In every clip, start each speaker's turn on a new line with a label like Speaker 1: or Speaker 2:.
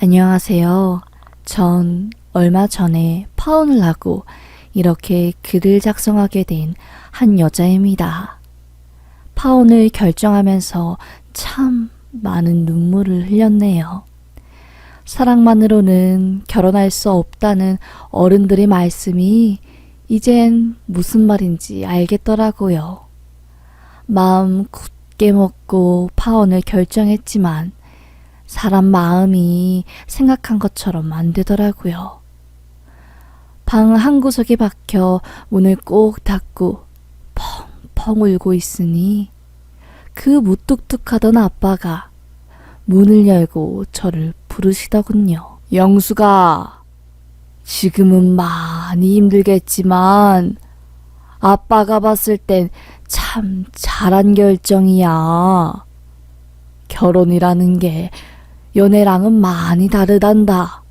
Speaker 1: 안녕하세요. 전 얼마 전에 파혼을 하고 이렇게 글을 작성하게 된 한 여자입니다. 파혼을 결정하면서 참 많은 눈물을 흘렸네요. 사랑만으로는 결혼할 수 없다는 어른들의 말씀이 이젠 무슨 말인지 알겠더라고요. 마음 굳게 먹고 파혼을 결정했지만 사람 마음이 생각한 것처럼 안 되더라고요. 방 한 구석에 박혀 문을 꼭 닫고 펑펑 울고 있으니 그 무뚝뚝하던 아빠가 문을 열고 저를 부르시더군요. 영수가, 지금은 많이 힘들겠지만 아빠가 봤을 땐 참 잘한 결정이야. 결혼이라는 게 연애랑은 많이 다르단다.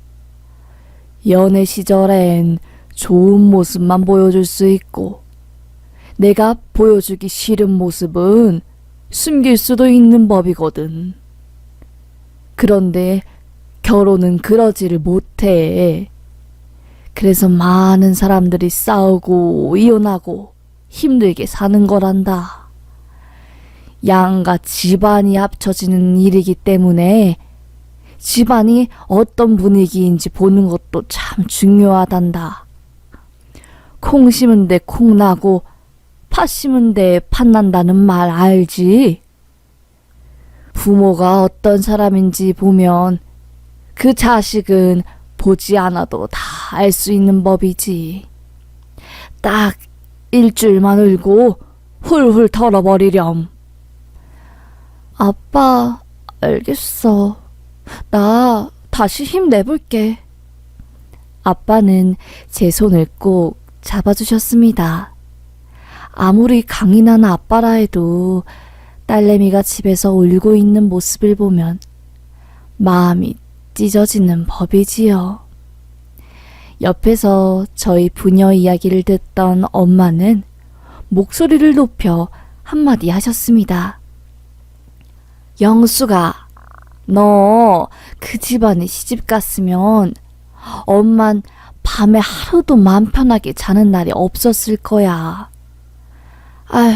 Speaker 1: 연애 시절엔 좋은 모습만 보여줄 수 있고 내가 보여주기 싫은 모습은 숨길 수도 있는 법이거든. 그런데 결혼은 그러지를 못해. 그래서 많은 사람들이 싸우고 이혼하고 힘들게 사는 거란다. 양가 집안이 합쳐지는 일이기 때문에 집안이 어떤 분위기인지 보는 것도 참 중요하단다. 콩 심은 데 콩 나고 팥 심은 데 팥 난다는 말 알지? 부모가 어떤 사람인지 보면 그 자식은 보지 않아도 다 알 수 있는 법이지. 딱 일주일만 울고 훌훌 털어버리렴. 아빠, 알겠어. 나 다시 힘내볼게. 아빠는 제 손을 꼭 잡아주셨습니다. 아무리 강인한 아빠라 해도 딸내미가 집에서 울고 있는 모습을 보면 마음이 찢어지는 법이지요. 옆에서 저희 부녀 이야기를 듣던 엄마는 목소리를 높여 한마디 하셨습니다. 영수가, 너 그 집안에 시집 갔으면 엄만 밤에 하루도 맘 편하게 자는 날이 없었을 거야. 아휴,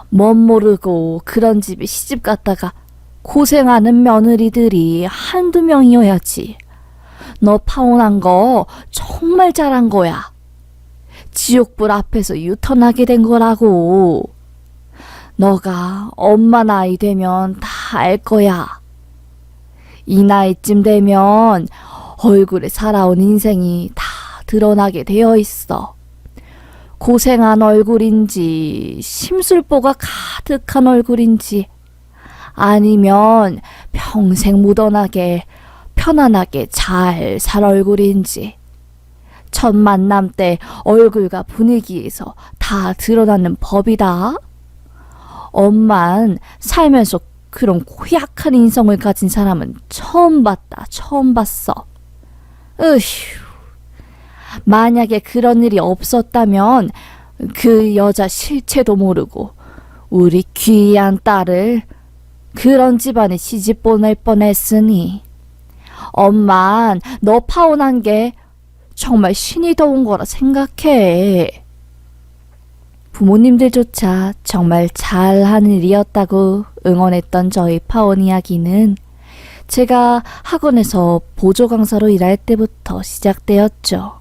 Speaker 1: 멋 모르고 그런 집에 시집 갔다가 고생하는 며느리들이 한두 명이어야지. 너 파혼한 거 정말 잘한 거야. 지옥불 앞에서 유턴하게 된 거라고. 너가 엄마 나이 되면 다 알 거야. 이 나이쯤 되면 얼굴에 살아온 인생이 다 드러나게 되어 있어. 고생한 얼굴인지 심술보가 가득한 얼굴인지 아니면 평생 묻어나게 편안하게 잘 살 얼굴인지 첫 만남 때 얼굴과 분위기에서 다 드러나는 법이다. 엄만 살면서 그런 고약한 인성을 가진 사람은 처음 봤다. 처음 봤어. 으휴. 만약에 그런 일이 없었다면 그 여자 실체도 모르고 우리 귀한 딸을 그런 집안에 시집 보낼 뻔했으니 엄만 너 파혼한 게 정말 신이 더운 거라 생각해. 부모님들조차 정말 잘한 일이었다고 응원했던 저희 파혼 이야기는 제가 학원에서 보조 강사로 일할 때부터 시작되었죠.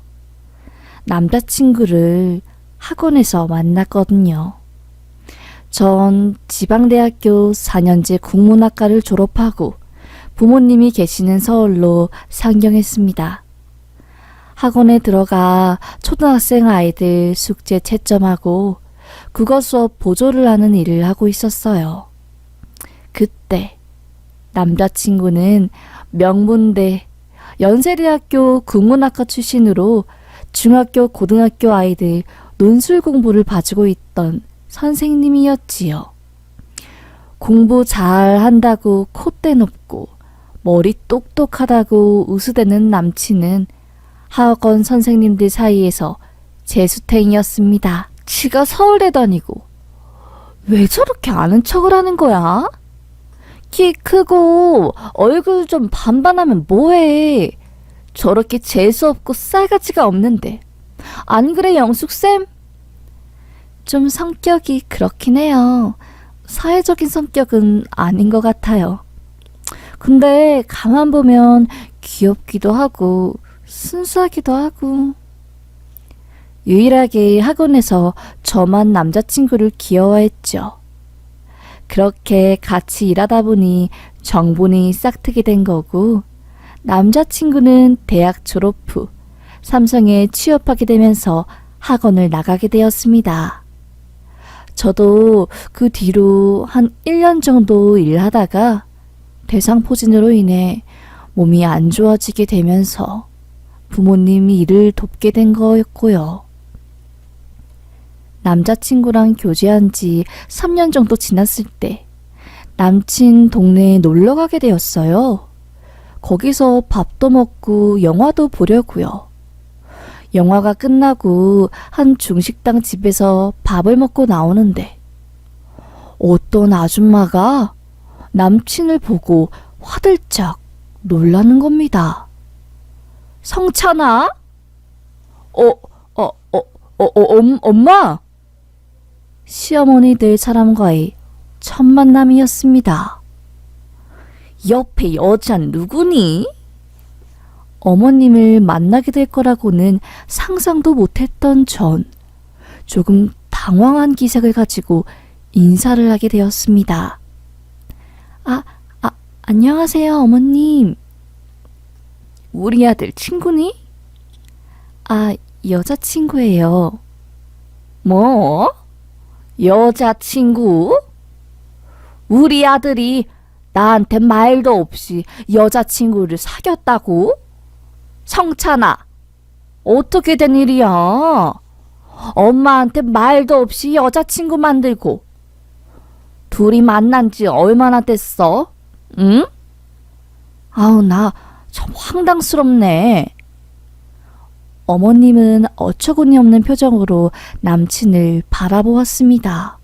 Speaker 1: 남자친구를 학원에서 만났거든요. 전 지방대학교 4년제 국문학과를 졸업하고 부모님이 계시는 서울로 상경했습니다. 학원에 들어가 초등학생 아이들 숙제 채점하고 국어 수업 보조를 하는 일을 하고 있었어요. 그때 남자친구는 명문대 연세대학교 국문학과 출신으로 중학교 고등학교 아이들 논술 공부를 봐주고 있던 선생님이었지요. 공부 잘한다고 콧대 높고 머리 똑똑하다고 우스대는 남친은 학원 선생님들 사이에서 재수탱이였습니다. 지가 서울대 다니고 왜 저렇게 아는 척을 하는 거야? 키 크고 얼굴 좀 반반하면 뭐해. 저렇게 재수없고 싸가지가 없는데. 안 그래, 영숙쌤? 좀 성격이 그렇긴 해요. 사회적인 성격은 아닌 것 같아요. 근데 가만 보면 귀엽기도 하고 순수하기도 하고. 유일하게 학원에서 저만 남자친구를 귀여워했죠. 그렇게 같이 일하다 보니 정분이 싹트게 된 거고, 남자친구는 대학 졸업 후 삼성에 취업하게 되면서 학원을 나가게 되었습니다. 저도 그 뒤로 한 1년 정도 일하다가 대상포진으로 인해 몸이 안 좋아지게 되면서 부모님이 일을 돕게 된 거였고요. 남자친구랑 교제한 지 3년 정도 지났을 때 남친 동네에 놀러 가게 되었어요. 거기서 밥도 먹고 영화도 보려고요. 영화가 끝나고 한 중식당 집에서 밥을 먹고 나오는데 어떤 아줌마가 남친을 보고 화들짝 놀라는 겁니다. 성찬아? 엄마? 시어머니들 사람과의 첫 만남이었습니다. 옆에 여자는 누구니? 어머님을 만나게 될 거라고는 상상도 못했던 전, 조금 당황한 기색을 가지고 인사를 하게 되었습니다. 안녕하세요, 어머님. 우리 아들 친구니? 여자친구예요. 뭐? 여자친구? 우리 아들이 나한테 말도 없이 여자친구를 사귀었다고? 성찬아, 어떻게 된 일이야? 엄마한테 말도 없이 여자친구 만들고. 둘이 만난 지 얼마나 됐어? 응? 나 참 황당스럽네. 어머님은 어처구니 없는 표정으로 남친을 바라보았습니다.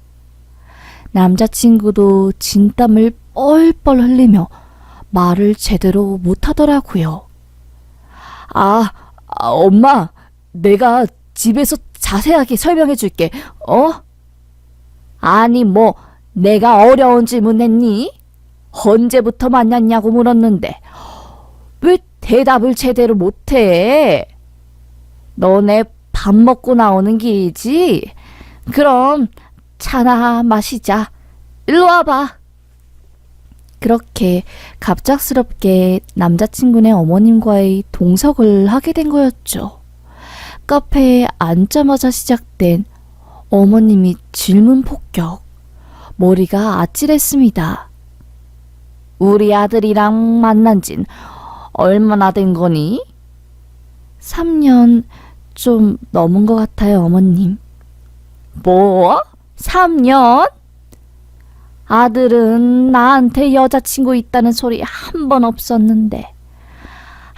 Speaker 1: 남자친구도 진땀을 뻘뻘 흘리며 말을 제대로 못하더라고요. 엄마, 내가 집에서 자세하게 설명해 줄게. 아니, 뭐 내가 어려운 질문 했니? 언제부터 만났냐고 물었는데 왜 대답을 제대로 못해? 너네 밥 먹고 나오는 길이지? 그럼 차나 마시자. 일로 와봐. 그렇게 갑작스럽게 남자친구네 어머님과의 동석을 하게 된 거였죠. 카페에 앉자마자 시작된 어머님이 질문 폭격. 머리가 아찔했습니다. 우리 아들이랑 만난 진 얼마나 된 거니? 3년 좀 넘은 것 같아요, 어머님. 뭐? 3년? 아들은 나한테 여자친구 있다는 소리 한 번 없었는데.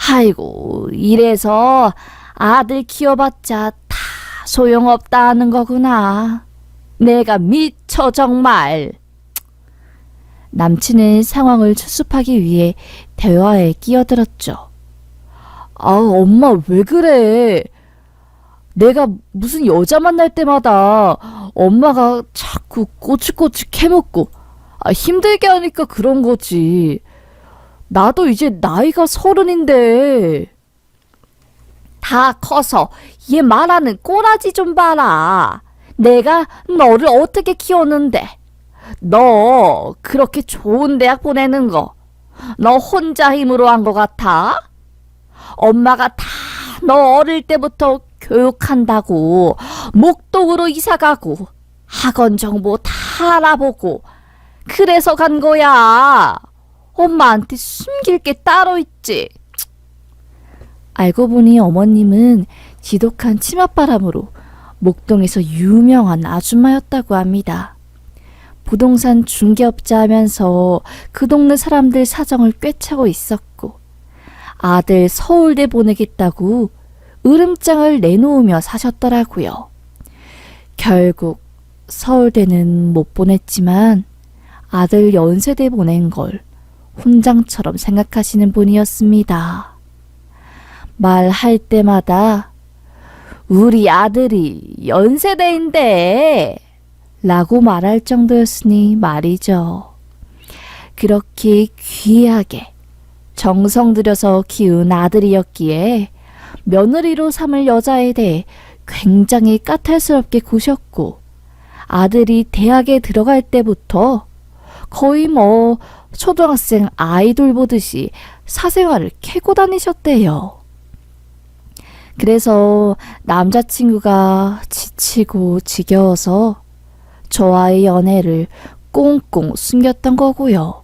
Speaker 1: 아이고, 이래서 아들 키워봤자 다 소용없다는 거구나. 내가 미쳐 정말. 남친은 상황을 수습하기 위해 대화에 끼어들었죠. 엄마 왜 그래? 내가 무슨 여자 만날 때마다 엄마가 자꾸 꼬치꼬치 캐묻고 힘들게 하니까 그런 거지. 나도 이제 나이가 30인데. 다 커서 얘 말하는 꼬라지 좀 봐라. 내가 너를 어떻게 키웠는데. 너 그렇게 좋은 대학 보내는 거 너 혼자 힘으로 한 것 같아? 엄마가 다 너 어릴 때부터 교육한다고 목동으로 이사가고 학원 정보 다 알아보고 그래서 간 거야. 엄마한테 숨길 게 따로 있지. 알고 보니 어머님은 지독한 치맛바람으로 목동에서 유명한 아줌마였다고 합니다. 부동산 중개업자 하면서 그 동네 사람들 사정을 꿰차고 있었고 아들 서울대 보내겠다고 으름장을 내놓으며 사셨더라고요. 결국 서울대는 못 보냈지만 아들 연세대 보낸 걸 훈장처럼 생각하시는 분이었습니다. 말할 때마다 우리 아들이 연세대인데 라고 말할 정도였으니 말이죠. 그렇게 귀하게 정성 들여서 키운 아들이었기에 며느리로 삼을 여자에 대해 굉장히 까탈스럽게 구셨고, 아들이 대학에 들어갈 때부터 거의 초등학생 아이돌 보듯이 사생활을 캐고 다니셨대요. 그래서 남자친구가 지치고 지겨워서 저와의 연애를 꽁꽁 숨겼던 거고요.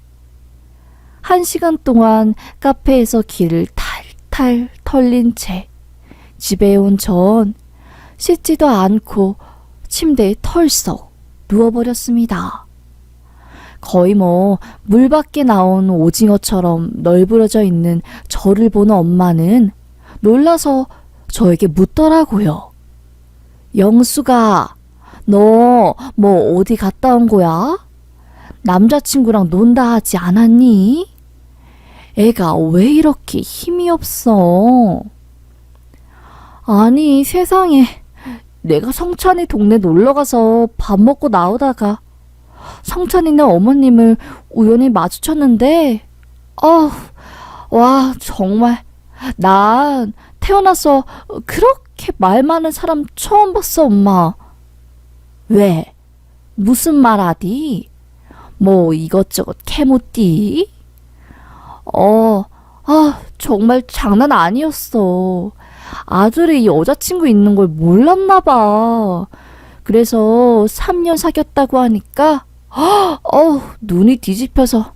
Speaker 1: 1시간 동안 카페에서 기를 탈탈 털린 채 집에 온 전 씻지도 않고 침대에 털썩 누워버렸습니다. 거의 물 밖에 나온 오징어처럼 널브러져 있는 저를 보는 엄마는 놀라서 저에게 묻더라고요. 영수가, 너 어디 갔다 온 거야? 남자친구랑 논다 하지 않았니? 애가 왜 이렇게 힘이 없어? 아니, 세상에. 내가 성찬이 동네 놀러가서 밥 먹고 나오다가 성찬이네 어머님을 우연히 마주쳤는데, 와, 정말 난 태어나서 그렇게 말 많은 사람 처음 봤어, 엄마. 왜? 무슨 말하디? 이것저것 캐묻디? 정말 장난 아니었어. 아들이 여자친구 있는 걸 몰랐나 봐. 그래서 3년 사귀었다고 하니까 눈이 뒤집혀서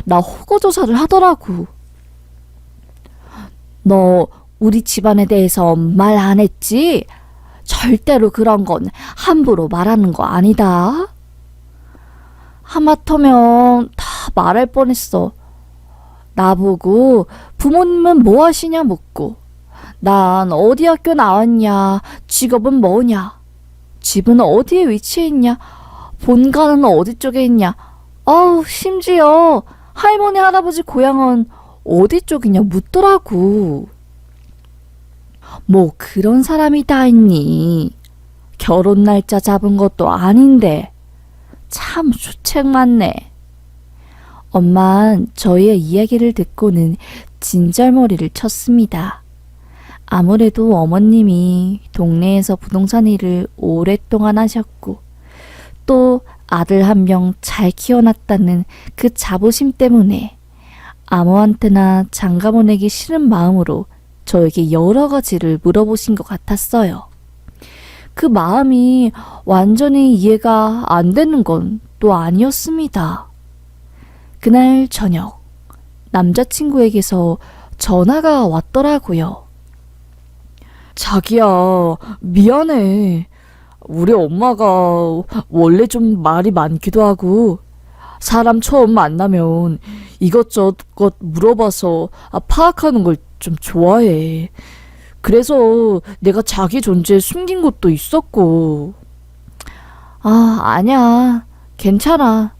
Speaker 1: 나 호거조사를 하더라고. 너 우리 집안에 대해서 말 안 했지? 절대로 그런 건 함부로 말하는 거 아니다. 하마터면 다 말할 뻔했어. 나보고 부모님은 뭐 하시냐 묻고, 난 어디 학교 나왔냐, 직업은 뭐냐, 집은 어디에 위치해 있냐, 본가는 어디 쪽에 있냐, 심지어 할머니 할아버지 고향은 어디 쪽이냐 묻더라고. 그런 사람이 다 있니? 결혼 날짜 잡은 것도 아닌데. 참 주책 많네. 엄만 저희의 이야기를 듣고는 진절머리를 쳤습니다. 아무래도 어머님이 동네에서 부동산 일을 오랫동안 하셨고, 또 아들 한 명 잘 키워놨다는 그 자부심 때문에 아무한테나 장가 보내기 싫은 마음으로 저에게 여러 가지를 물어보신 것 같았어요. 그 마음이 완전히 이해가 안 되는 건 또 아니었습니다. 그날 저녁, 남자친구에게서 전화가 왔더라고요. 자기야, 미안해. 우리 엄마가 원래 좀 말이 많기도 하고, 사람 처음 만나면 이것저것 물어봐서 파악하는 걸 좀 좋아해. 그래서 내가 자기 존재 숨긴 것도 있었고. 아니야. 괜찮아.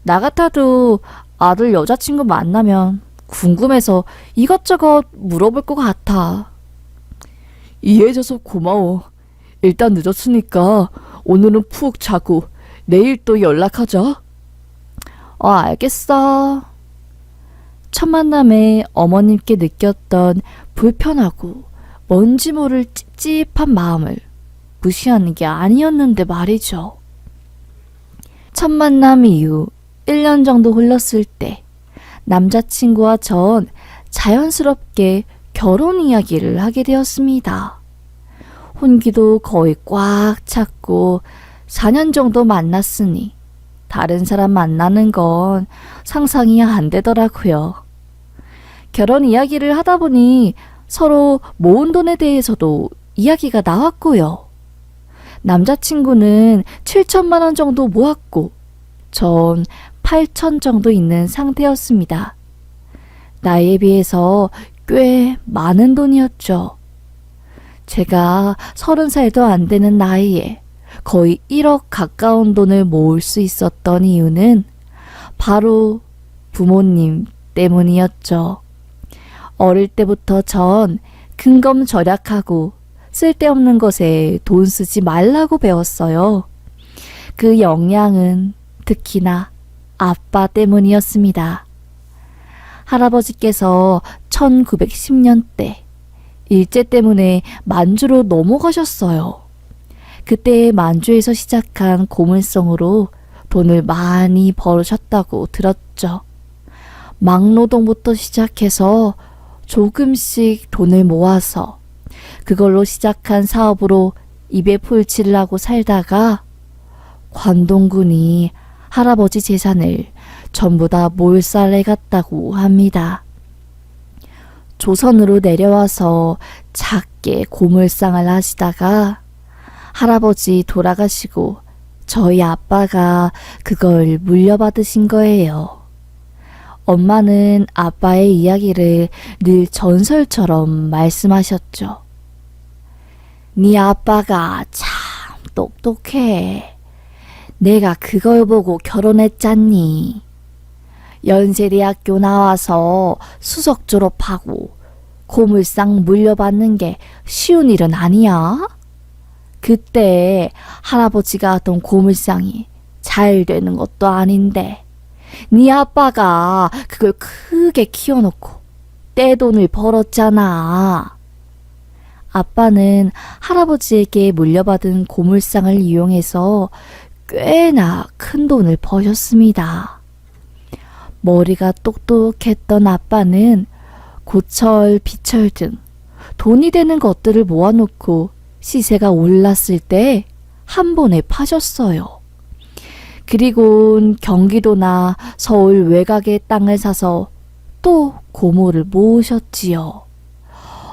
Speaker 1: 나 같아도 아들 여자친구 만나면 궁금해서 이것저것 물어볼 것 같아. 이해해줘서 고마워. 일단 늦었으니까 오늘은 푹 자고 내일 또 연락하자. 알겠어. 첫 만남에 어머님께 느꼈던 불편하고 뭔지 모를 찝찝한 마음을 무시하는 게 아니었는데 말이죠. 첫 만남 이후 1년 정도 흘렀을 때 남자친구와 전 자연스럽게 결혼 이야기를 하게 되었습니다. 혼기도 거의 꽉 찼고 4년 정도 만났으니 다른 사람 만나는 건 상상이 안 되더라고요. 결혼 이야기를 하다 보니 서로 모은 돈에 대해서도 이야기가 나왔고요. 남자친구는 7천만 원 정도 모았고 전 8천 정도 있는 상태였습니다. 나이에 비해서 꽤 많은 돈이었죠. 제가 30살도 안 되는 나이에 거의 1억 가까운 돈을 모을 수 있었던 이유는 바로 부모님 때문이었죠. 어릴 때부터 전 근검절약하고 쓸데없는 것에 돈 쓰지 말라고 배웠어요. 그 영향은 특히나 아빠 때문이었습니다. 할아버지께서 1910년대 일제 때문에 만주로 넘어가셨어요. 그때 만주에서 시작한 고물성으로 돈을 많이 벌으셨다고 들었죠. 막노동부터 시작해서 조금씩 돈을 모아서 그걸로 시작한 사업으로 입에 풀칠을 하고 살다가 관동군이 할아버지 재산을 전부 다 몰살해 갔다고 합니다. 조선으로 내려와서 작게 고물상을 하시다가 할아버지 돌아가시고 저희 아빠가 그걸 물려받으신 거예요. 엄마는 아빠의 이야기를 늘 전설처럼 말씀하셨죠. 네 아빠가 참 똑똑해. 내가 그걸 보고 결혼했잖니. 연세대학교 나와서 수석 졸업하고 고물상 물려받는 게 쉬운 일은 아니야. 그때 할아버지가 하던 고물상이 잘 되는 것도 아닌데 네 아빠가 그걸 크게 키워놓고 떼돈을 벌었잖아. 아빠는 할아버지에게 물려받은 고물상을 이용해서 꽤나 큰 돈을 버셨습니다. 머리가 똑똑했던 아빠는 고철, 비철 등 돈이 되는 것들을 모아놓고 시세가 올랐을 때 한 번에 파셨어요. 그리고 경기도나 서울 외곽의 땅을 사서 또 고물을 모으셨지요.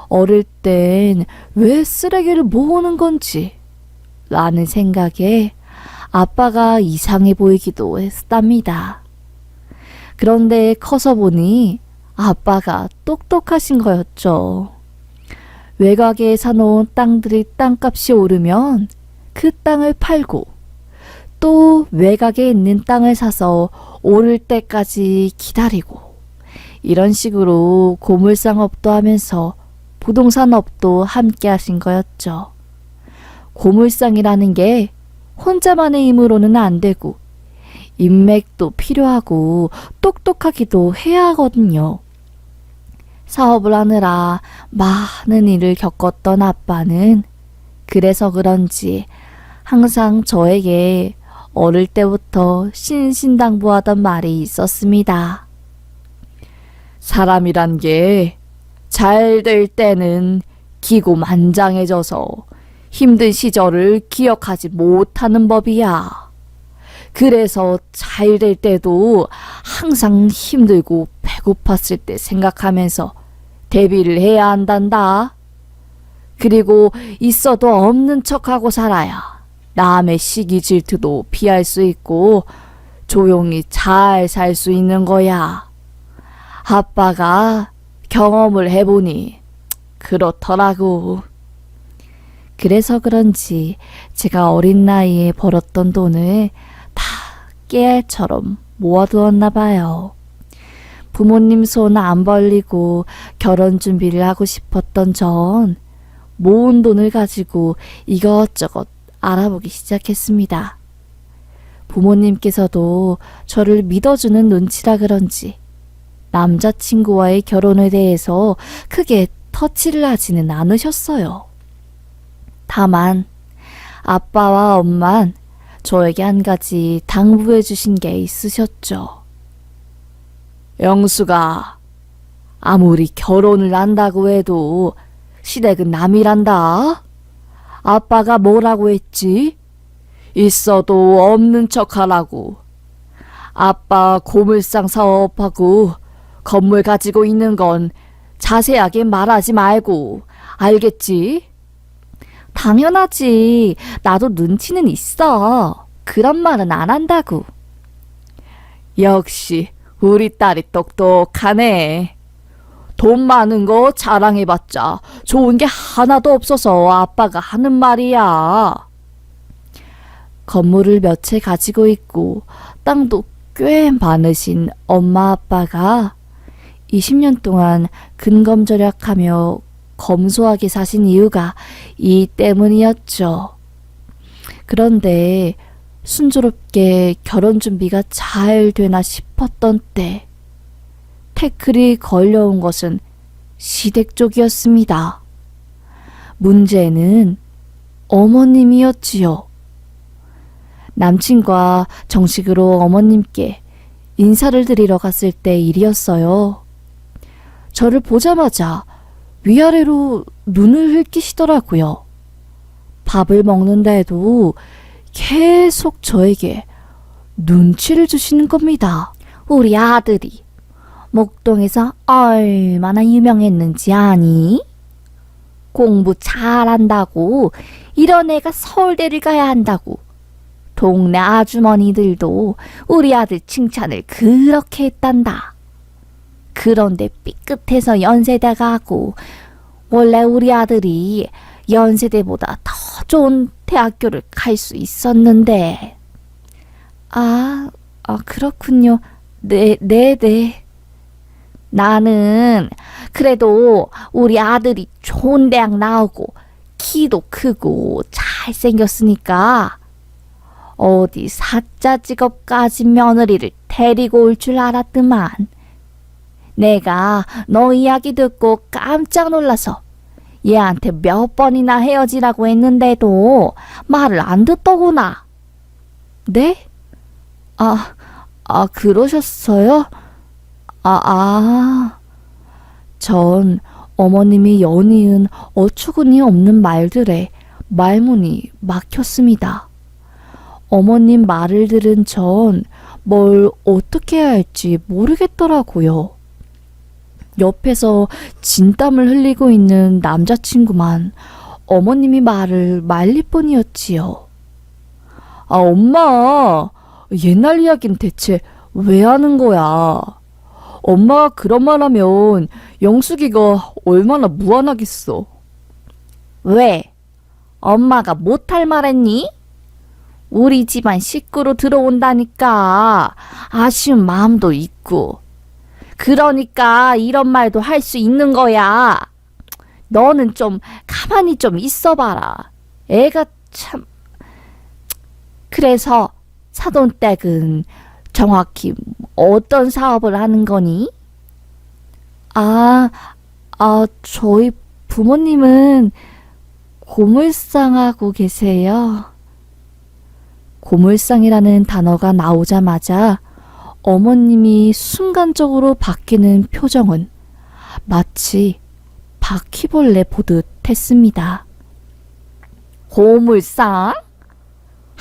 Speaker 1: 어릴 땐 왜 쓰레기를 모으는 건지 라는 생각에 아빠가 이상해 보이기도 했답니다. 그런데 커서 보니 아빠가 똑똑하신 거였죠. 외곽에 사놓은 땅들이 땅값이 오르면 그 땅을 팔고 또 외곽에 있는 땅을 사서 오를 때까지 기다리고 이런 식으로 고물상업도 하면서 부동산업도 함께 하신 거였죠. 고물상이라는 게 혼자만의 힘으로는 안 되고 인맥도 필요하고 똑똑하기도 해야 하거든요. 사업을 하느라 많은 일을 겪었던 아빠는 그래서 그런지 항상 저에게 어릴 때부터 신신당부하던 말이 있었습니다. 사람이란 게 잘 될 때는 기고만장해져서 힘든 시절을 기억하지 못하는 법이야. 그래서 잘 될 때도 항상 힘들고 배고팠을 때 생각하면서 대비를 해야 한단다. 그리고 있어도 없는 척하고 살아야 남의 시기 질투도 피할 수 있고 조용히 잘 살 수 있는 거야. 아빠가 경험을 해보니 그렇더라고. 그래서 그런지 제가 어린 나이에 벌었던 돈을 다 깨알처럼 모아두었나 봐요. 부모님 손 안 벌리고 결혼 준비를 하고 싶었던 전 모은 돈을 가지고 이것저것 알아보기 시작했습니다. 부모님께서도 저를 믿어주는 눈치라 그런지 남자친구와의 결혼에 대해서 크게 터치를 하지는 않으셨어요. 다만 아빠와 엄만 저에게 한 가지 당부해 주신 게 있으셨죠. 영수가 아무리 결혼을 한다고 해도 시댁은 남이란다. 아빠가 뭐라고 했지? 있어도 없는 척하라고. 아빠 고물상 사업하고 건물 가지고 있는 건 자세하게 말하지 말고 알겠지? 당연하지. 나도 눈치는 있어. 그런 말은 안 한다고. 역시 우리 딸이 똑똑하네. 돈 많은 거 자랑해봤자 좋은 게 하나도 없어서 아빠가 하는 말이야. 건물을 몇 채 가지고 있고 땅도 꽤 많으신 엄마 아빠가 20년 동안 근검절약하며 검소하게 사신 이유가 이 때문이었죠. 그런데 순조롭게 결혼 준비가 잘 되나 싶었던 때 태클이 걸려온 것은 시댁 쪽이었습니다. 문제는 어머님이었지요. 남친과 정식으로 어머님께 인사를 드리러 갔을 때 일이었어요. 저를 보자마자 위아래로 눈을 흘기시더라고요. 밥을 먹는데도 계속 저에게 눈치를 주시는 겁니다. 우리 아들이 목동에서 얼마나 유명했는지 아니? 공부 잘한다고 이런 애가 서울대를 가야 한다고 동네 아주머니들도 우리 아들 칭찬을 그렇게 했단다. 그런데 삐끗해서 연세대 가고 원래 우리 아들이 연세대보다 더 좋은 대학교를 갈 수 있었는데. 그렇군요. 네. 나는 그래도 우리 아들이 좋은 대학 나오고 키도 크고 잘생겼으니까 어디 사짜 직업 가진 며느리를 데리고 올 줄 알았더만. 내가 너 이야기 듣고 깜짝 놀라서 얘한테 몇 번이나 헤어지라고 했는데도 말을 안 듣더구나. 네? 그러셨어요? 전 어머님이 연이은 어처구니 없는 말들에 말문이 막혔습니다. 어머님 말을 들은 전 뭘 어떻게 해야 할지 모르겠더라고요. 옆에서 진땀을 흘리고 있는 남자친구만 어머님이 말을 말릴 뿐이었지요. 엄마, 옛날 이야기는 대체 왜 하는 거야? 엄마가 그런 말 하면 영숙이가 얼마나 무안하겠어. 왜? 엄마가 못할 말 했니? 우리 집안 식구로 들어온다니까 아쉬운 마음도 있고. 그러니까 이런 말도 할 수 있는 거야. 너는 좀 가만히 좀 있어봐라. 애가 참. 그래서 사돈댁은 정확히 어떤 사업을 하는 거니? 저희 부모님은 고물상하고 계세요. 고물상이라는 단어가 나오자마자 어머님이 순간적으로 바뀌는 표정은 마치 바퀴벌레 보듯 했습니다. 고물상?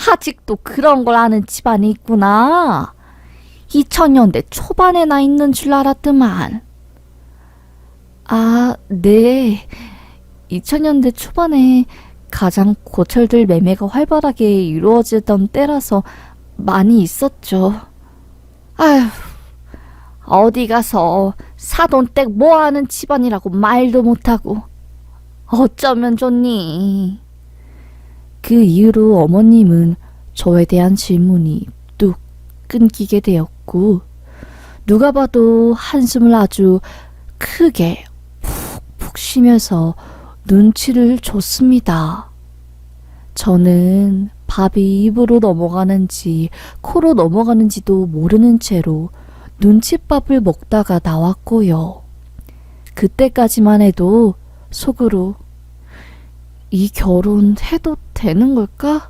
Speaker 1: 아직도 그런 걸 아는 집안이 있구나. 2000년대 초반에 나 있는 줄 알았더만. 네. 2000년대 초반에 가장 고철들 매매가 활발하게 이루어지던 때라서 많이 있었죠. 아휴, 어디 가서 사돈댁 뭐하는 집안이라고 말도 못하고 어쩌면 좋니. 그 이후로 어머님은 저에 대한 질문이 뚝 끊기게 되었고 누가 봐도 한숨을 아주 크게 푹푹 쉬면서 눈치를 줬습니다. 저는 밥이 입으로 넘어가는지 코로 넘어가는지도 모르는 채로 눈칫밥을 먹다가 나왔고요. 그때까지만 해도 속으로 이 결혼 해도 되는 걸까?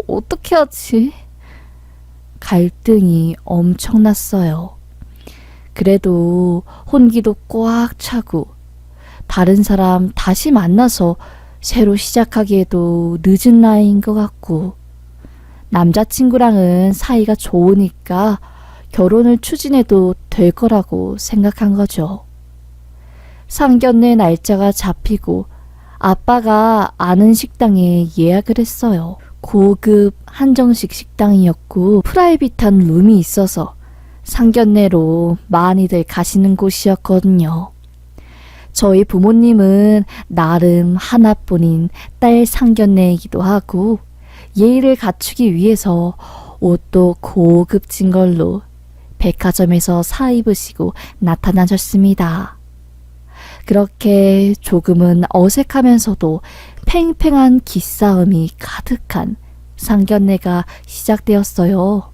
Speaker 1: 어떻게 하지? 갈등이 엄청났어요. 그래도 혼기도 꽉 차고 다른 사람 다시 만나서 새로 시작하기에도 늦은 나이인 것 같고 남자친구랑은 사이가 좋으니까 결혼을 추진해도 될 거라고 생각한 거죠. 상견례 날짜가 잡히고 아빠가 아는 식당에 예약을 했어요. 고급 한정식 식당이었고 프라이빗한 룸이 있어서 상견례로 많이들 가시는 곳이었거든요. 저희 부모님은 나름 하나뿐인 딸 상견례이기도 하고 예의를 갖추기 위해서 옷도 고급진 걸로 백화점에서 사 입으시고 나타나셨습니다. 그렇게 조금은 어색하면서도 팽팽한 기싸움이 가득한 상견례가 시작되었어요.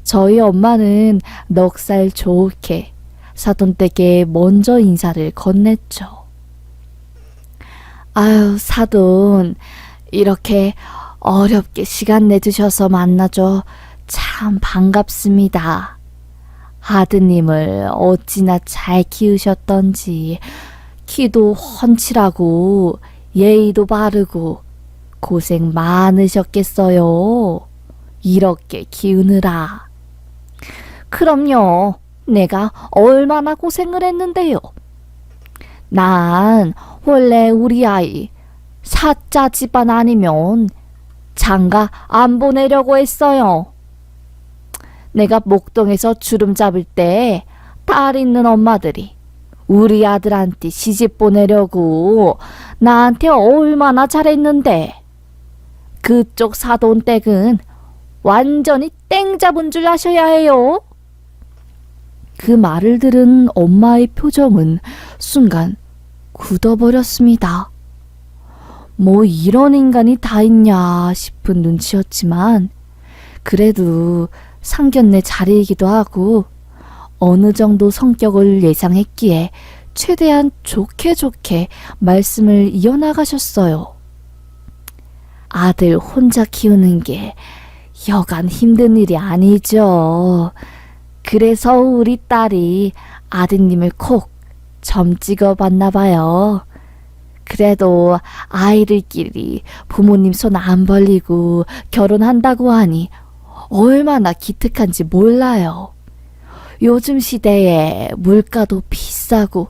Speaker 1: 저희 엄마는 넉살 좋게 사돈댁에 먼저 인사를 건넸죠. 아유, 사돈, 이렇게 어렵게 시간 내주셔서 만나줘 참 반갑습니다. 아드님을 어찌나 잘 키우셨던지 키도 훤칠하고 예의도 바르고 고생 많으셨겠어요. 이렇게 키우느라. 그럼요. 내가 얼마나 고생을 했는데요. 난 원래 우리 아이 사자 집안 아니면 장가 안 보내려고 했어요. 내가 목동에서 주름 잡을 때 딸 있는 엄마들이 우리 아들한테 시집 보내려고 나한테 얼마나 잘했는데 그쪽 사돈댁은 완전히 땡 잡은 줄 아셔야 해요. 그 말을 들은 엄마의 표정은 순간 굳어버렸습니다. 뭐 이런 인간이 다 있냐 싶은 눈치였지만 그래도 상견례 자리이기도 하고 어느 정도 성격을 예상했기에 최대한 좋게 말씀을 이어나가셨어요. 아들 혼자 키우는 게 여간 힘든 일이 아니죠. 그래서 우리 딸이 아드님을 콕 점 찍어봤나 봐요. 그래도 아이들끼리 부모님 손 안 벌리고 결혼한다고 하니 얼마나 기특한지 몰라요. 요즘 시대에 물가도 비싸고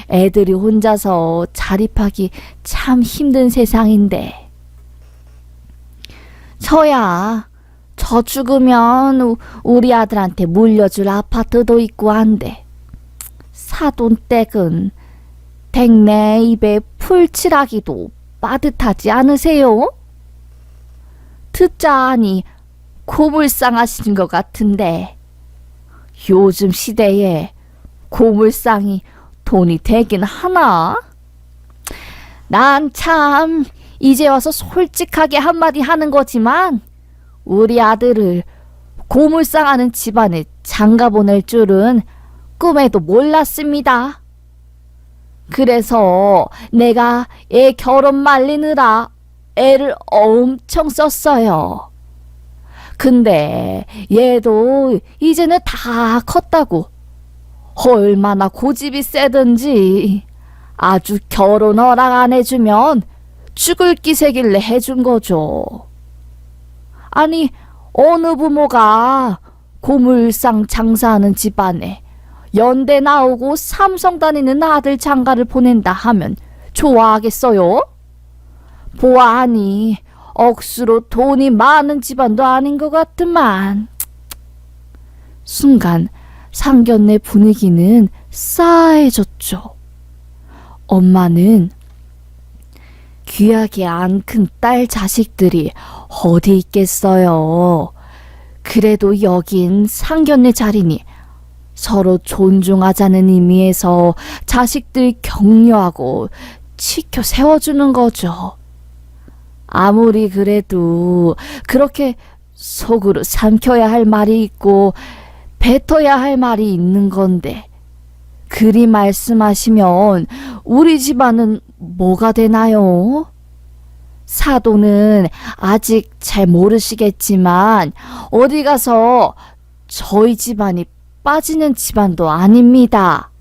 Speaker 1: 애들이 혼자서 자립하기 참 힘든 세상인데 저 죽으면 우리 아들한테 물려줄 아파트도 있고 한데 사돈댁은 댁내 입에 풀칠하기도 빠듯하지 않으세요? 듣자하니 고물상하신 것 같은데 요즘 시대에 고물상이 돈이 되긴 하나? 난 참 이제 와서 솔직하게 한마디 하는 거지만 우리 아들을 고물상하는 집안에 장가 보낼 줄은 꿈에도 몰랐습니다. 그래서 내가 애 결혼 말리느라 애를 엄청 썼어요. 근데 얘도 이제는 다 컸다고 얼마나 고집이 세든지 아주 결혼 허락 안 해주면 죽을 기세길래 해준 거죠. 아니 어느 부모가 고물상 장사하는 집안에 연대 나오고 삼성 다니는 아들 장가를 보낸다 하면 좋아하겠어요? 보아하니 억수로 돈이 많은 집안도 아닌 것 같더만. 순간 상견례 분위기는 싸해졌죠. 엄마는 귀하게 안 큰 딸 자식들이 어디 있겠어요. 그래도 여긴 상견례 자리니 서로 존중하자는 의미에서 자식들 격려하고 치켜 세워주는 거죠. 아무리 그래도 그렇게 속으로 삼켜야 할 말이 있고 뱉어야 할 말이 있는 건데 그리 말씀하시면 우리 집안은 뭐가 되나요? 사돈은 아직 잘 모르시겠지만 어디 가서 저희 집안이 빠지는 집안도 아닙니다.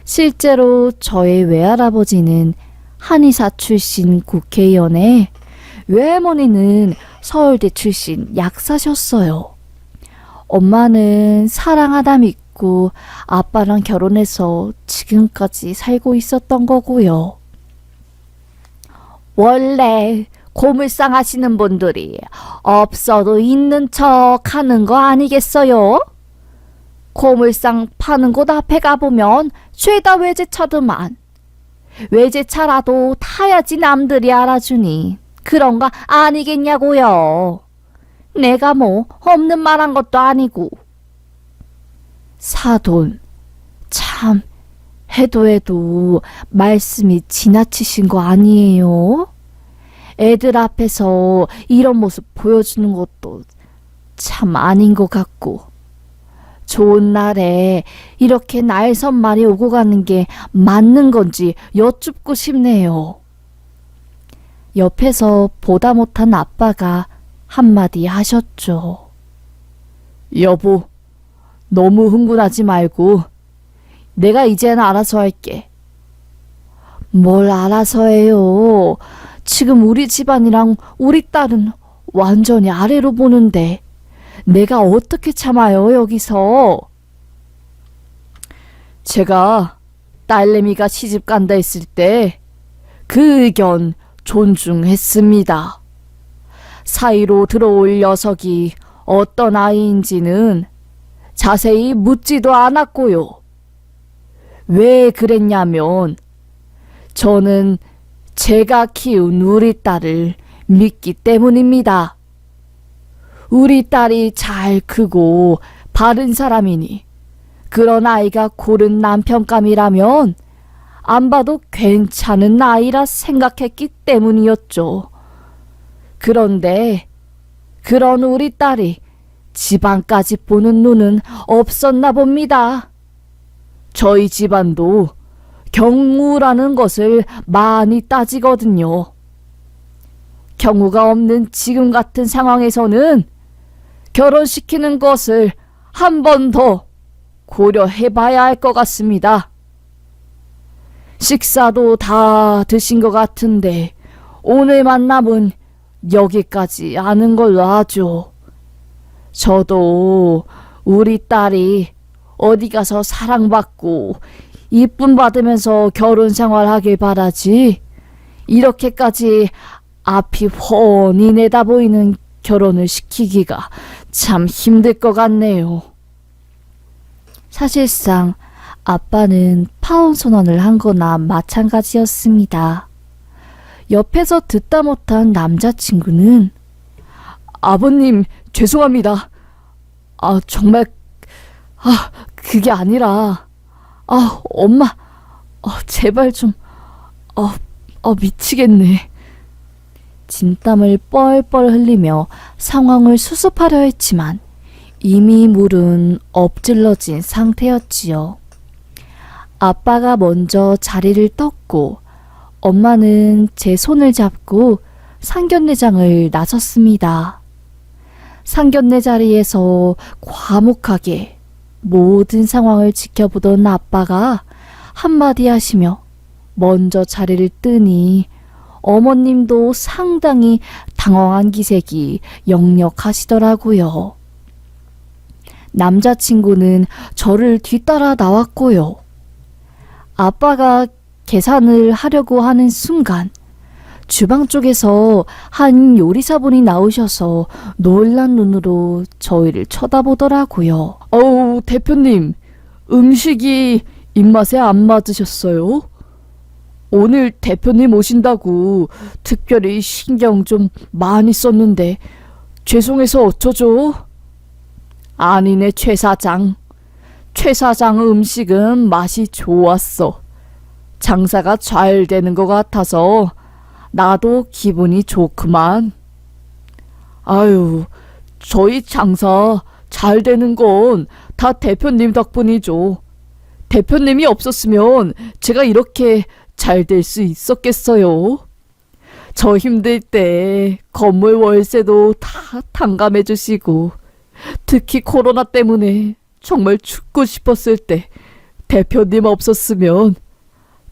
Speaker 1: 실제로 저의 외할아버지는 한의사 출신 국회의원에 외할머니는 서울대 출신 약사셨어요. 엄마는 사랑하다 믿고 아빠랑 결혼해서 지금까지 살고 있었던 거고요. 원래 고물상 하시는 분들이 없어도 있는 척 하는 거 아니겠어요? 고물상 파는 곳 앞에 가보면 죄다 외제차더만. 외제차라도 타야지 남들이 알아주니 그런 거 아니겠냐고요. 내가 뭐 없는 말 한 것도 아니고. 사돈, 참 해도 말씀이 지나치신 거 아니에요? 애들 앞에서 이런 모습 보여주는 것도 참 아닌 것 같고, 좋은 날에 이렇게 날선말이 오고 가는 게 맞는 건지 여쭙고 싶네요. 옆에서 보다 못한 아빠가 한마디 하셨죠. 여보, 너무 흥분하지 말고 내가 이제는 알아서 할게. 뭘 알아서 해요. 지금 우리 집안이랑 우리 딸은 완전히 아래로 보는데 내가 어떻게 참아요, 여기서. 제가 딸내미가 시집 간다 했을 때 그 의견 존중했습니다. 사이로 들어올 녀석이 어떤 아이인지는 자세히 묻지도 않았고요. 왜 그랬냐면 저는 제가 키운 우리 딸을 믿기 때문입니다. 우리 딸이 잘 크고 바른 사람이니 그런 아이가 고른 남편감이라면 안 봐도 괜찮은 아이라 생각했기 때문이었죠. 그런데 그런 우리 딸이 집안까지 보는 눈은 없었나 봅니다. 저희 집안도 경우라는 것을 많이 따지거든요. 경우가 없는 지금 같은 상황에서는 결혼시키는 것을 한 번 더 고려해봐야 할 것 같습니다. 식사도 다 드신 것 같은데 오늘 만남은 여기까지 하는 걸로 하죠. 저도 우리 딸이 어디 가서 사랑받고 이쁨 받으면서 결혼 생활하길 바라지, 이렇게까지 앞이 훤히 내다보이는 결혼을 시키기가 참 힘들 것 같네요. 사실상 아빠는 파혼 선언을 한 거나 마찬가지였습니다. 옆에서 듣다 못한 남자친구는 아버님, 죄송합니다. 정말 그게 아니라 엄마, 제발 좀 미치겠네. 진땀을 뻘뻘 흘리며 상황을 수습하려 했지만 이미 물은 엎질러진 상태였지요. 아빠가 먼저 자리를 떴고 엄마는 제 손을 잡고 상견례장을 나섰습니다. 상견례 자리에서 과묵하게 모든 상황을 지켜보던 아빠가 한마디 하시며 먼저 자리를 뜨니 어머님도 상당히 당황한 기색이 역력하시더라고요. 남자친구는 저를 뒤따라 나왔고요. 아빠가 계산을 하려고 하는 순간 주방 쪽에서 한 요리사분이 나오셔서 놀란 눈으로 저희를 쳐다보더라고요. 대표님, 음식이 입맛에 안 맞으셨어요? 오늘 대표님 오신다고 특별히 신경 좀 많이 썼는데 죄송해서 어쩌죠? 아니네, 최 사장. 최 사장 음식은 맛이 좋았어. 장사가 잘 되는 것 같아서 나도 기분이 좋구만. 아유, 저희 장사 잘 되는 건 다 대표님 덕분이죠. 대표님이 없었으면 제가 이렇게 잘 될 수 있었겠어요? 저 힘들 때 건물 월세도 다 탕감해 주시고, 특히 코로나 때문에 정말 죽고 싶었을 때 대표님 없었으면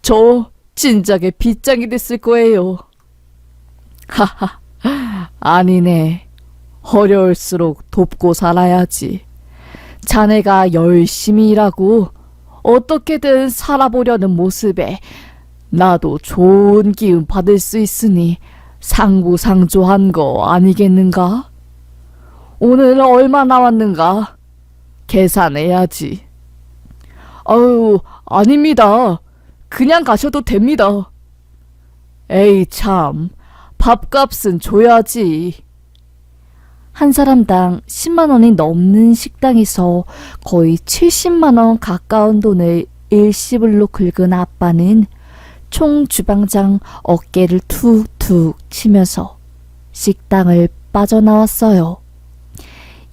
Speaker 1: 저 진작에 빗장이 됐을 거예요. 하하, 아니네. 어려울수록 돕고 살아야지. 자네가 열심히 일하고 어떻게든 살아보려는 모습에 나도 좋은 기운 받을 수 있으니 상부상조한 거 아니겠는가? 오늘 얼마 나왔는가? 계산해야지. 아닙니다. 그냥 가셔도 됩니다. 에이 참, 밥값은 줘야지. 한 사람당 10만 원이 넘는 식당에서 거의 70만 원 가까운 돈을 일시불로 긁은 아빠는 총 주방장 어깨를 툭툭 치면서 식당을 빠져나왔어요.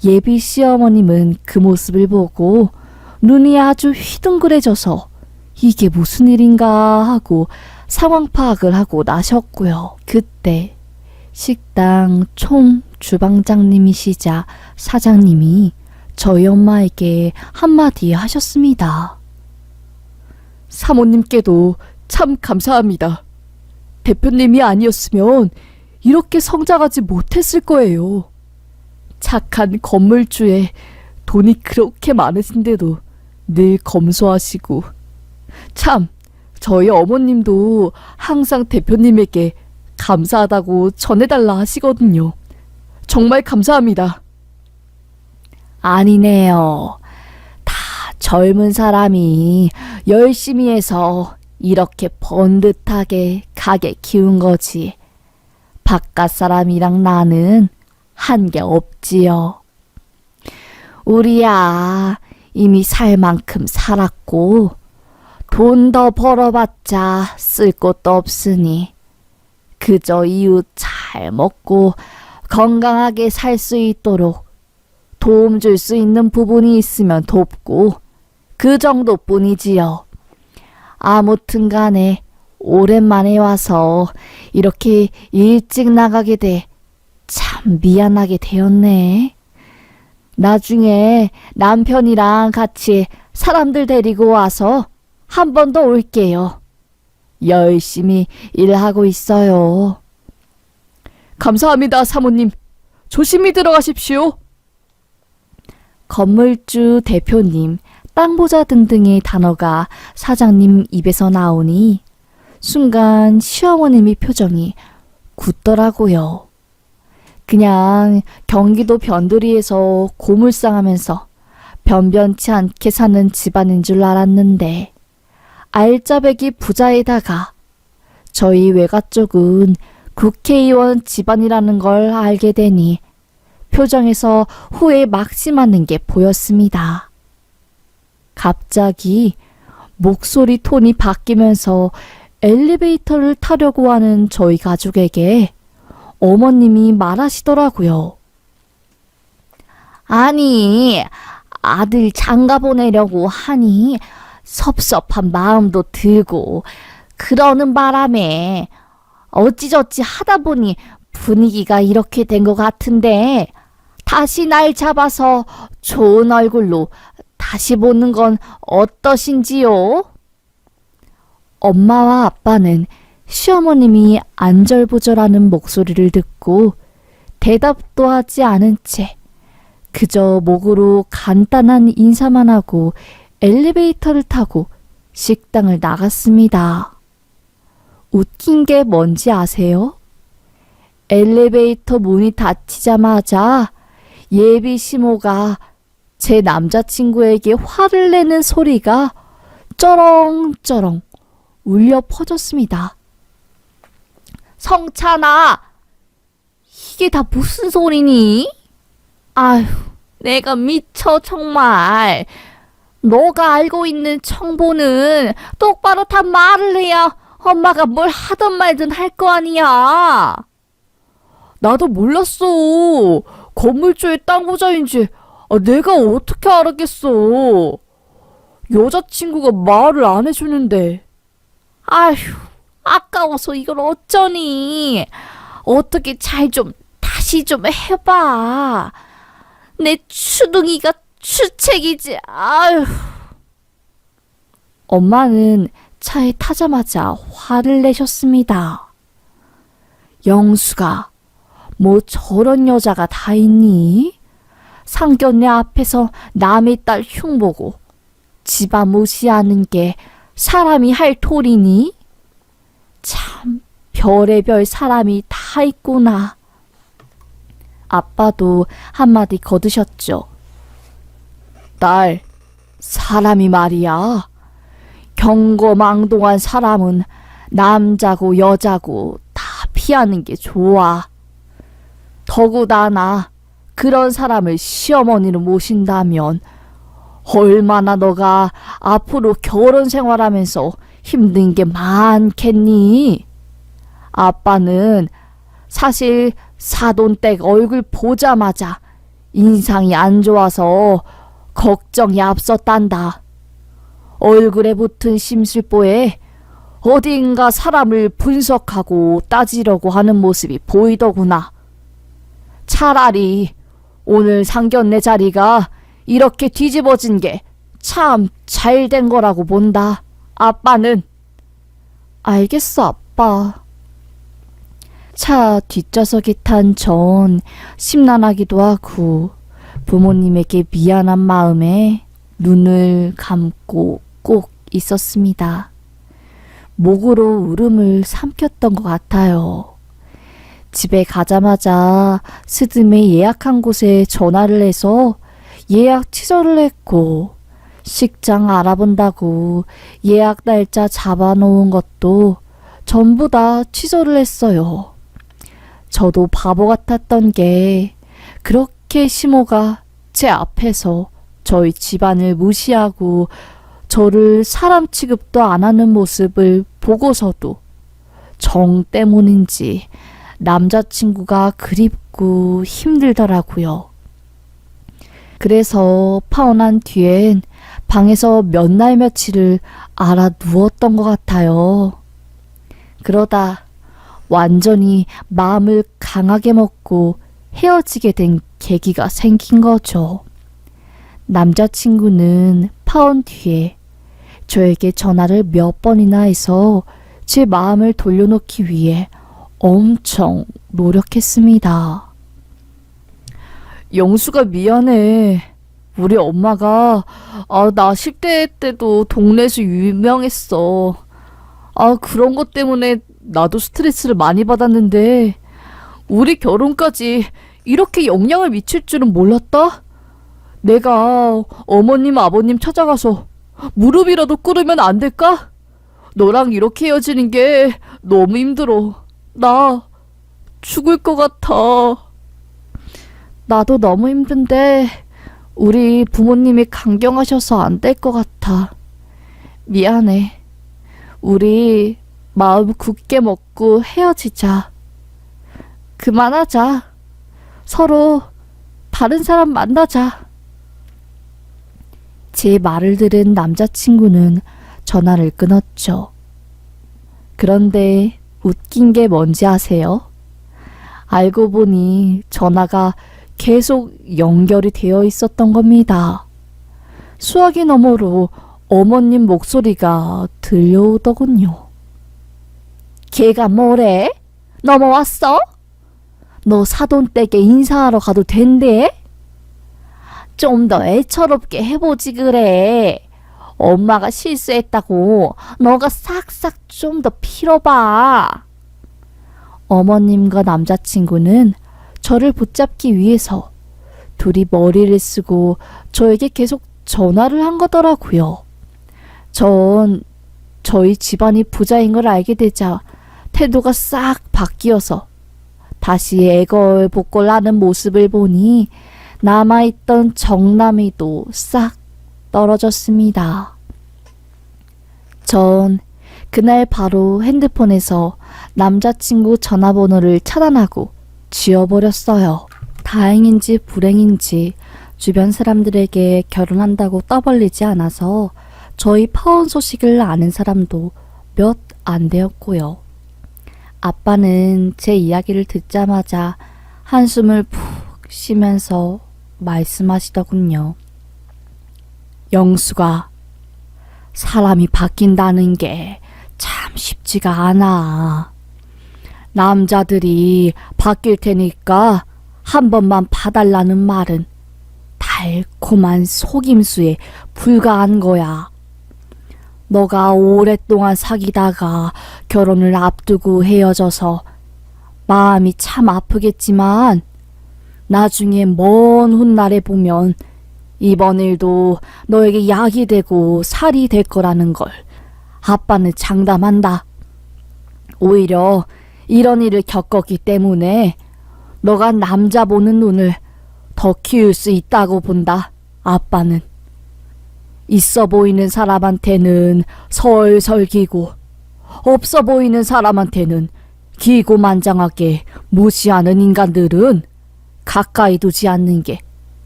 Speaker 1: 예비 시어머님은 그 모습을 보고 눈이 아주 휘둥그레져서 이게 무슨 일인가 하고 상황 파악을 하고 나셨고요. 그때 식당 총 주방장님이시자 사장님이 저희 엄마에게 한마디 하셨습니다. 사모님께도 참 감사합니다. 대표님이 아니었으면 이렇게 성장하지 못했을 거예요. 착한 건물주에 돈이 그렇게 많으신데도 늘 검소하시고, 참 저희 어머님도 항상 대표님에게 감사하다고 전해달라 하시거든요. 정말 감사합니다. 아니네요. 다 젊은 사람이 열심히 해서 이렇게 번듯하게 가게 키운 거지. 바깥 사람이랑 나는 한 게 없지요. 우리야 이미 살 만큼 살았고 돈 더 벌어봤자 쓸 곳도 없으니 그저 이웃 잘 먹고 건강하게 살 수 있도록 도움 줄 수 있는 부분이 있으면 돕고 그 정도뿐이지요. 아무튼 간에 오랜만에 와서 이렇게 일찍 나가게 돼 참 미안하게 되었네. 나중에 남편이랑 같이 사람들 데리고 와서 한 번 더 올게요. 열심히 일하고 있어요. 감사합니다, 사모님. 조심히 들어가십시오. 건물주, 대표님, 땅보자 등등의 단어가 사장님 입에서 나오니 순간 시어머님의 표정이 굳더라고요. 그냥 경기도 변두리에서 고물상하면서 변변치 않게 사는 집안인 줄 알았는데 알짜배기 부자에다가 저희 외가 쪽은 국회의원 집안이라는 걸 알게 되니 표정에서 후회 막심하는 게 보였습니다. 갑자기 목소리 톤이 바뀌면서 엘리베이터를 타려고 하는 저희 가족에게 어머님이 말하시더라고요. 아니, 아들 장가 보내려고 하니 섭섭한 마음도 들고 그러는 바람에 어찌저찌 하다 보니 분위기가 이렇게 된 것 같은데 다시 날 잡아서 좋은 얼굴로 다시 보는 건 어떠신지요? 엄마와 아빠는 시어머님이 안절부절하는 목소리를 듣고 대답도 하지 않은 채 그저 목으로 간단한 인사만 하고 엘리베이터를 타고 식당을 나갔습니다. 웃긴 게 뭔지 아세요? 엘리베이터 문이 닫히자마자 예비 시모가 제 남자친구에게 화를 내는 소리가 쩌렁쩌렁 울려 퍼졌습니다. 성찬아, 이게 다 무슨 소리니? 아휴, 내가 미쳐 정말. 너가 알고 있는 청보는 똑바로 다 말을 해야 엄마가 뭘 하든 말든 할 거 아니야. 나도 몰랐어. 건물주의 땅 부자인지 내가 어떻게 알았겠어. 여자친구가 말을 안 해주는데. 아휴, 아까워서 이걸 어쩌니. 어떻게 잘 좀 다시 좀 해봐. 내 추둥이가 추책이지. 아휴. 엄마는 차에 타자마자 화를 내셨습니다. 영수가 뭐 저런 여자가 다 있니? 상견례 앞에서 남의 딸 흉보고 집안 무시하는 게 사람이 할 도리니? 참 별의별 사람이 다 있구나. 아빠도 한마디 거두셨죠. 딸, 사람이 말이야. 경거망동한 사람은 남자고 여자고 다 피하는 게 좋아. 더구나 그런 사람을 시어머니로 모신다면 얼마나 너가 앞으로 결혼 생활하면서 힘든 게 많겠니? 아빠는 사실 사돈댁 얼굴 보자마자 인상이 안 좋아서 걱정이 앞섰단다. 얼굴에 붙은 심술보에 어딘가 사람을 분석하고 따지려고 하는 모습이 보이더구나. 차라리 오늘 상견례 자리가 이렇게 뒤집어진 게 참 잘 된 거라고 본다. 아빠는. 알겠어, 아빠. 차 뒷좌석에 탄 전 심란하기도 하고 부모님에게 미안한 마음에 눈을 감고 꼭 있었습니다. 목으로 울음을 삼켰던 것 같아요. 집에 가자마자 스드메 예약한 곳에 전화를 해서 예약 취소를 했고, 식장 알아본다고 예약 날짜 잡아놓은 것도 전부 다 취소를 했어요. 저도 바보 같았던 게 그렇게 시모가 제 앞에서 저희 집안을 무시하고 저를 사람 취급도 안 하는 모습을 보고서도 정 때문인지 남자친구가 그립고 힘들더라고요. 그래서 파혼한 뒤엔 방에서 몇 날 며칠을 알아 누웠던 것 같아요. 그러다 완전히 마음을 강하게 먹고 헤어지게 된 계기가 생긴 거죠. 남자친구는 파혼 뒤에 저에게 전화를 몇 번이나 해서 제 마음을 돌려놓기 위해 엄청 노력했습니다. 영수가 미안해. 우리 엄마가 나 10대 때도 동네에서 유명했어. 그런 것 때문에 나도 스트레스를 많이 받았는데 우리 결혼까지 이렇게 영향을 미칠 줄은 몰랐다. 내가 어머님 아버님 찾아가서 무릎이라도 꿇으면 안 될까? 너랑 이렇게 헤어지는 게 너무 힘들어. 나 죽을 것 같아. 나도 너무 힘든데 우리 부모님이 강경하셔서 안 될 것 같아. 미안해. 우리 마음 굳게 먹고 헤어지자. 그만하자. 서로 다른 사람 만나자. 제 말을 들은 남자친구는 전화를 끊었죠. 그런데 웃긴 게 뭔지 아세요? 알고 보니 전화가 계속 연결이 되어 있었던 겁니다. 수화기 너머로 어머님 목소리가 들려오더군요. 걔가 뭐래? 넘어왔어? 너 사돈댁에 인사하러 가도 된대? 좀 더 애처롭게 해보지 그래. 엄마가 실수했다고 너가 싹싹 좀 더 필어봐. 어머님과 남자친구는 저를 붙잡기 위해서 둘이 머리를 쓰고 저에게 계속 전화를 한 거더라고요. 전 저희 집안이 부자인 걸 알게 되자 태도가 싹 바뀌어서 다시 애걸복걸하는 모습을 보니 남아있던 정남이도 싹 떨어졌습니다. 전 그날 바로 핸드폰에서 남자친구 전화번호를 차단하고 지워버렸어요. 다행인지 불행인지 주변 사람들에게 결혼한다고 떠벌리지 않아서 저희 파혼 소식을 아는 사람도 몇 안 되었고요. 아빠는 제 이야기를 듣자마자 한숨을 푹 쉬면서 말씀하시더군요. 영수가 사람이 바뀐다는 게 참 쉽지가 않아. 남자들이 바뀔 테니까 한 번만 봐달라는 말은 달콤한 속임수에 불과한 거야. 너가 오랫동안 사귀다가 결혼을 앞두고 헤어져서 마음이 참 아프겠지만 나중에 먼 훗날에 보면 이번 일도 너에게 약이 되고 살이 될 거라는 걸 아빠는 장담한다. 오히려 이런 일을 겪었기 때문에 너가 남자 보는 눈을 더 키울 수 있다고 본다, 아빠는. 있어 보이는 사람한테는 설설 기고, 없어 보이는 사람한테는 기고만장하게 무시하는 인간들은 가까이 두지 않는 게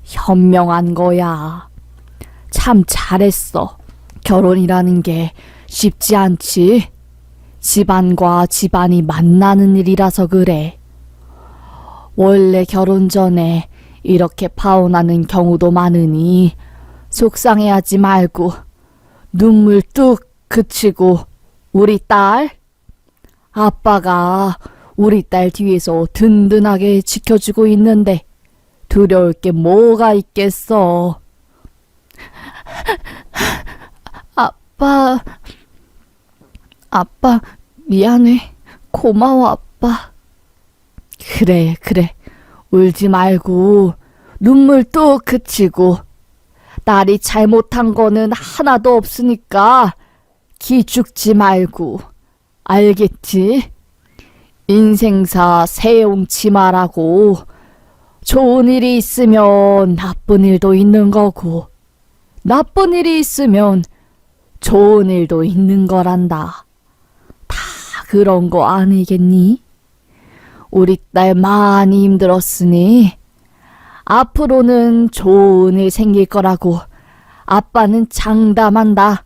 Speaker 1: 현명한 거야. 참 잘했어. 결혼이라는 게 쉽지 않지. 집안과 집안이 만나는 일이라서 그래. 원래 결혼 전에 이렇게 파혼하는 경우도 많으니 속상해하지 말고 눈물 뚝 그치고 우리 딸, 아빠가 우리 딸 뒤에서 든든하게 지켜주고 있는데 두려울 게 뭐가 있겠어. 아빠, 미안해. 고마워, 아빠. 그래. 울지 말고 눈물 뚝 그치고 딸이 잘못한 거는 하나도 없으니까 기죽지 말고, 알겠지? 인생사 새용치 말라고. 좋은 일이 있으면 나쁜 일도 있는 거고, 나쁜 일이 있으면 좋은 일도 있는 거란다. 다 그런 거 아니겠니? 우리 딸 많이 힘들었으니 앞으로는 좋은 일 생길 거라고 아빠는 장담한다.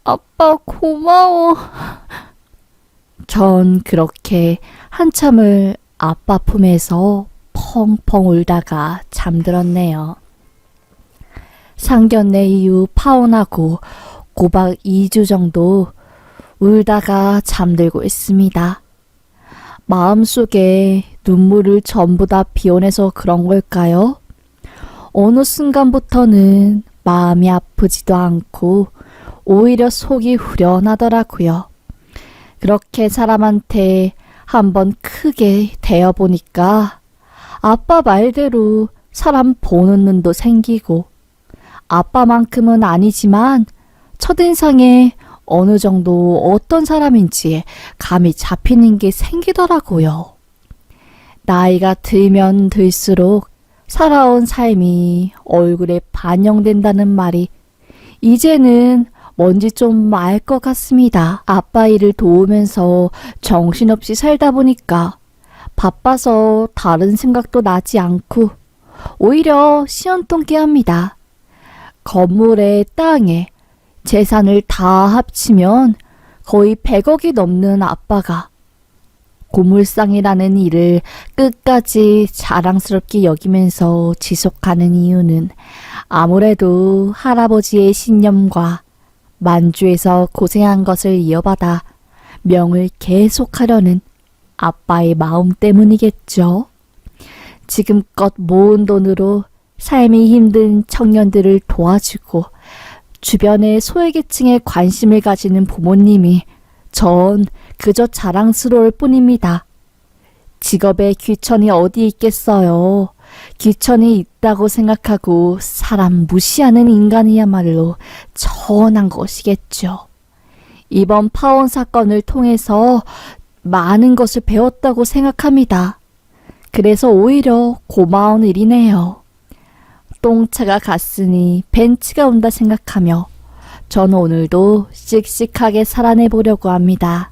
Speaker 1: 아빠 고마워. 전 그렇게 한참을 아빠 품에서 펑펑 울다가 잠들었네요. 상견례 이후 파혼하고 꼬박 2주 정도 울다가 잠들고 있습니다. 마음속에 눈물을 전부 다 비워내서 그런 걸까요? 어느 순간부터는 마음이 아프지도 않고 오히려 속이 후련하더라고요. 그렇게 사람한테 한번 크게 대어보니까 아빠 말대로 사람 보는 눈도 생기고, 아빠만큼은 아니지만 첫인상에 어느 정도 어떤 사람인지 감이 잡히는 게 생기더라고요. 나이가 들면 들수록 살아온 삶이 얼굴에 반영된다는 말이 이제는 뭔지 좀 알 것 같습니다. 아빠 일을 도우면서 정신없이 살다 보니까 바빠서 다른 생각도 나지 않고 오히려 시원통케 합니다. 건물에 땅에 재산을 다 합치면 거의 100억이 넘는 아빠가 고물상이라는 일을 끝까지 자랑스럽게 여기면서 지속하는 이유는 아무래도 할아버지의 신념과 만주에서 고생한 것을 이어받아 명을 계속하려는 아빠의 마음 때문이겠죠. 지금껏 모은 돈으로 삶이 힘든 청년들을 도와주고 주변의 소외계층에 관심을 가지는 부모님이 전 그저 자랑스러울 뿐입니다. 직업에 귀천이 어디 있겠어요. 귀천이 있다고 생각하고 사람 무시하는 인간이야말로 천한 것이겠죠. 이번 파혼 사건을 통해서 많은 것을 배웠다고 생각합니다. 그래서 오히려 고마운 일이네요. 똥차가 갔으니 벤츠가 온다 생각하며 저는 오늘도 씩씩하게 살아내보려고 합니다.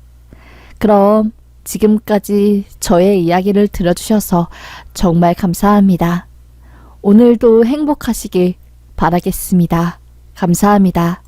Speaker 1: 그럼 지금까지 저의 이야기를 들어주셔서 정말 감사합니다. 오늘도 행복하시길 바라겠습니다. 감사합니다.